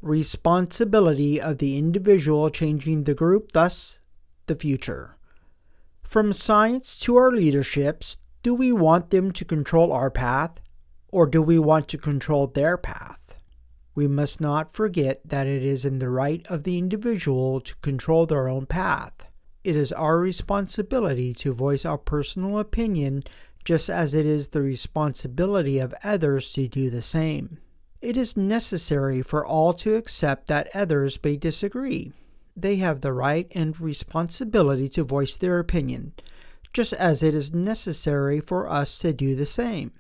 responsibility of the individual changing the group, thus the future. From science to our leaderships, do we want them to control our path, or do we want to control their path? We must not forget that it is in the right of the individual to control their own path. It is our responsibility to voice our personal opinion, just as it is the responsibility of others to do the same. It is necessary for all to accept that others may disagree. They have the right and responsibility to voice their opinion, just as it is necessary for us to do the same.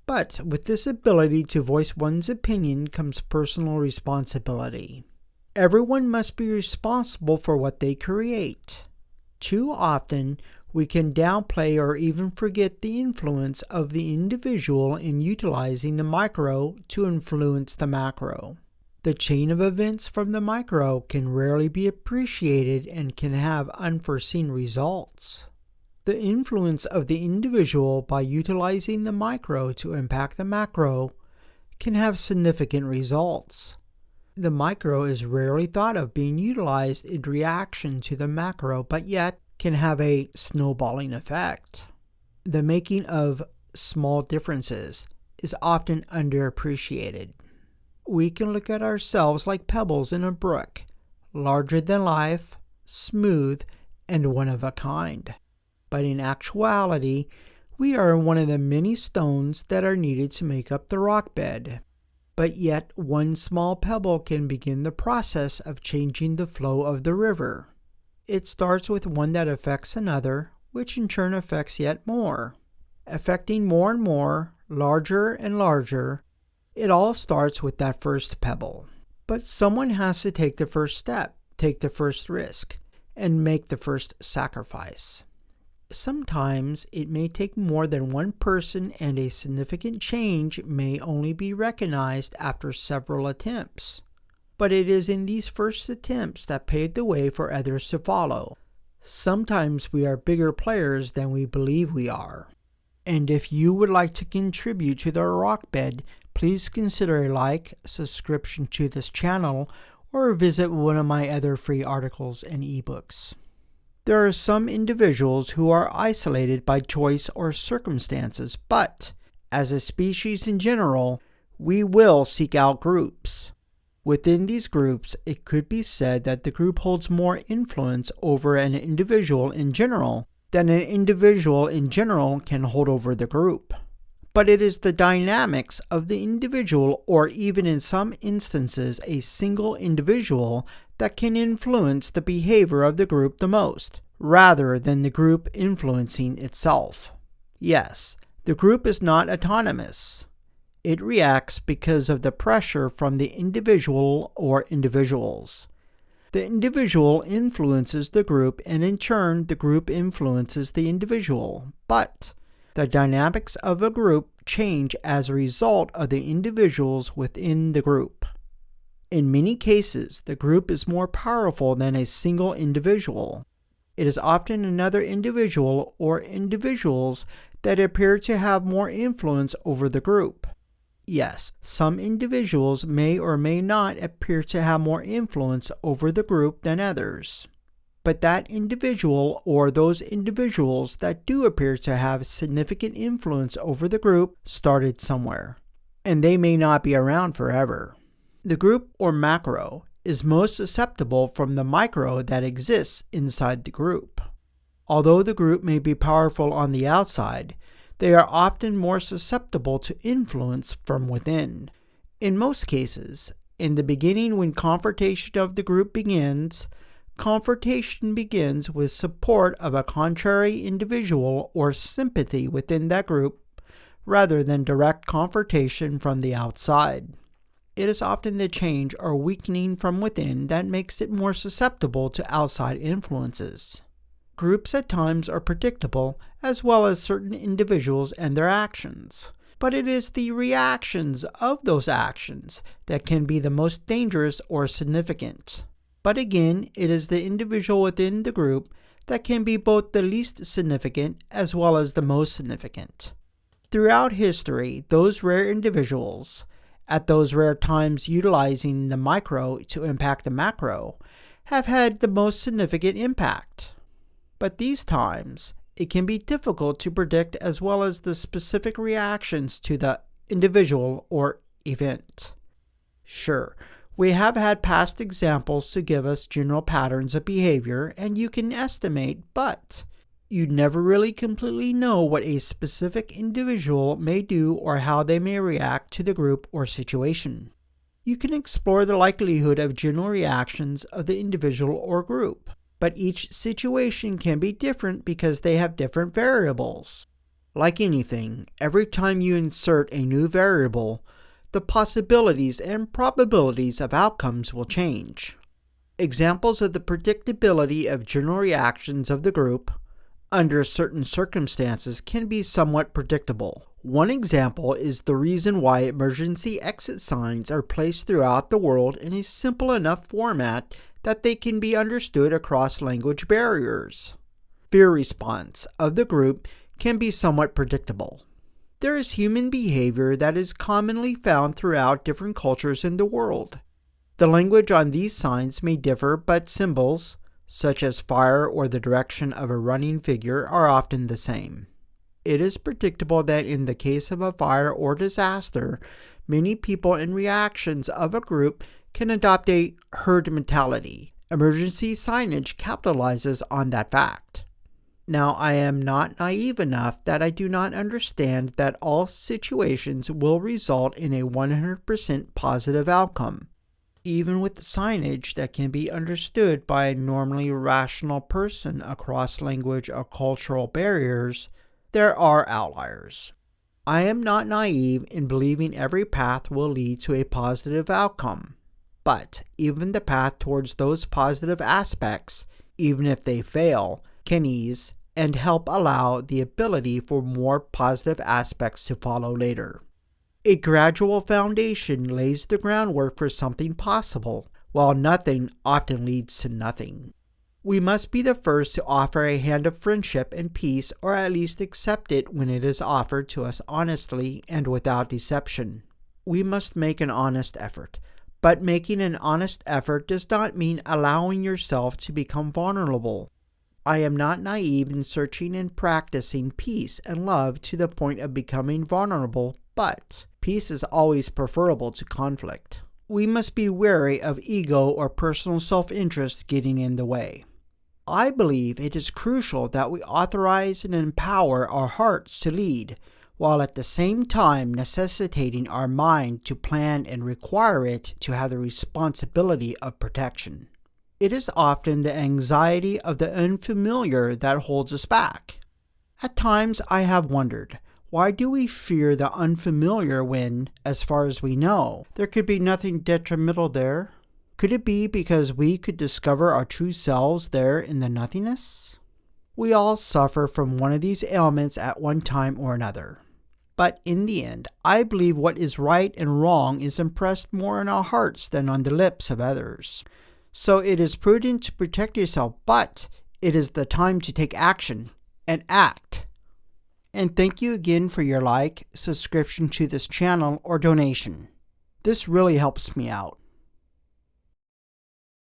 But with this ability to voice one's opinion comes personal responsibility. Everyone must be responsible for what they create. Too often, we can downplay or even forget the influence of the individual in utilizing the micro to influence the macro. The chain of events from the micro can rarely be appreciated and can have unforeseen results. The influence of the individual by utilizing the micro to impact the macro can have significant results. The micro is rarely thought of being utilized in reaction to the macro, but yet can have a snowballing effect. The making of small differences is often underappreciated. We can look at ourselves like pebbles in a brook, larger than life, smooth, and one of a kind. But in actuality, we are one of the many stones that are needed to make up the rock bed. But yet, one small pebble can begin the process of changing the flow of the river. It starts with one that affects another, which in turn affects yet more. Affecting more and more, larger and larger, it all starts with that first pebble. But someone has to take the first step, take the first risk, and make the first sacrifice. Sometimes it may take more than one person, and a significant change may only be recognized after several attempts. But it is in these first attempts that pave the way for others to follow. Sometimes we are bigger players than we believe we are. And if you would like to contribute to the rock bed, please consider a like, subscription to this channel, or visit one of my other free articles and ebooks. There are some individuals who are isolated by choice or circumstances, but as a species in general, we will seek out groups. Within these groups, it could be said that the group holds more influence over an individual in general than an individual in general can hold over the group. But it is the dynamics of the individual, or even in some instances a single individual, that can influence the behavior of the group the most, rather than the group influencing itself. Yes, the group is not autonomous. It reacts because of the pressure from the individual or individuals. The individual influences the group, and in turn, the group influences the individual. But the dynamics of a group change as a result of the individuals within the group. In many cases, the group is more powerful than a single individual. It is often another individual or individuals that appear to have more influence over the group. Yes, some individuals may or may not appear to have more influence over the group than others. But that individual or those individuals that do appear to have significant influence over the group started somewhere, and they may not be around forever. The group or macro is most susceptible from the micro that exists inside the group. Although the group may be powerful on the outside, they are often more susceptible to influence from within. In most cases, in the beginning when confrontation of the group begins, confrontation begins with support of a contrary individual or sympathy within that group, rather than direct confrontation from the outside. It is often the change or weakening from within that makes it more susceptible to outside influences. Groups at times are predictable, as well as certain individuals and their actions. But it is the reactions of those actions that can be the most dangerous or significant. But again, it is the individual within the group that can be both the least significant as well as the most significant. Throughout history, those rare individuals, at those rare times utilizing the micro to impact the macro, have had the most significant impact. But these times, it can be difficult to predict as well as the specific reactions to the individual or event. Sure, we have had past examples to give us general patterns of behavior, and you can estimate, but you never really completely know what a specific individual may do or how they may react to the group or situation. You can explore the likelihood of general reactions of the individual or group, but each situation can be different because they have different variables. Like anything, every time you insert a new variable, the possibilities and probabilities of outcomes will change. Examples of the predictability of general reactions of the group under certain circumstances can be somewhat predictable. One example is the reason why emergency exit signs are placed throughout the world in a simple enough format that they can be understood across language barriers. Fear response of the group can be somewhat predictable. There is human behavior that is commonly found throughout different cultures in the world. The language on these signs may differ, but symbols, such as fire or the direction of a running figure, are often the same. It is predictable that in the case of a fire or disaster, many people in reactions of a group can adopt a herd mentality. Emergency signage capitalizes on that fact. Now, I am not naive enough that I do not understand that all situations will result in a 100% positive outcome. Even with signage that can be understood by a normally rational person across language or cultural barriers, there are outliers. I am not naive in believing every path will lead to a positive outcome. But even the path towards those positive aspects, even if they fail, can ease and help allow the ability for more positive aspects to follow later. A gradual foundation lays the groundwork for something possible, while nothing often leads to nothing. We must be the first to offer a hand of friendship and peace, or at least accept it when it is offered to us honestly and without deception. We must make an honest effort. But making an honest effort does not mean allowing yourself to become vulnerable. I am not naive in searching and practicing peace and love to the point of becoming vulnerable, but peace is always preferable to conflict. We must be wary of ego or personal self-interest getting in the way. I believe it is crucial that we authorize and empower our hearts to lead, while at the same time necessitating our mind to plan and require it to have the responsibility of protection. It is often the anxiety of the unfamiliar that holds us back. At times I have wondered, why do we fear the unfamiliar when, as far as we know, there could be nothing detrimental there? Could it be because we could discover our true selves there in the nothingness? We all suffer from one of these ailments at one time or another. But in the end, I believe what is right and wrong is impressed more in our hearts than on the lips of others. So it is prudent to protect yourself, but it is the time to take action and act. And thank you again for your like, subscription to this channel, or donation. This really helps me out.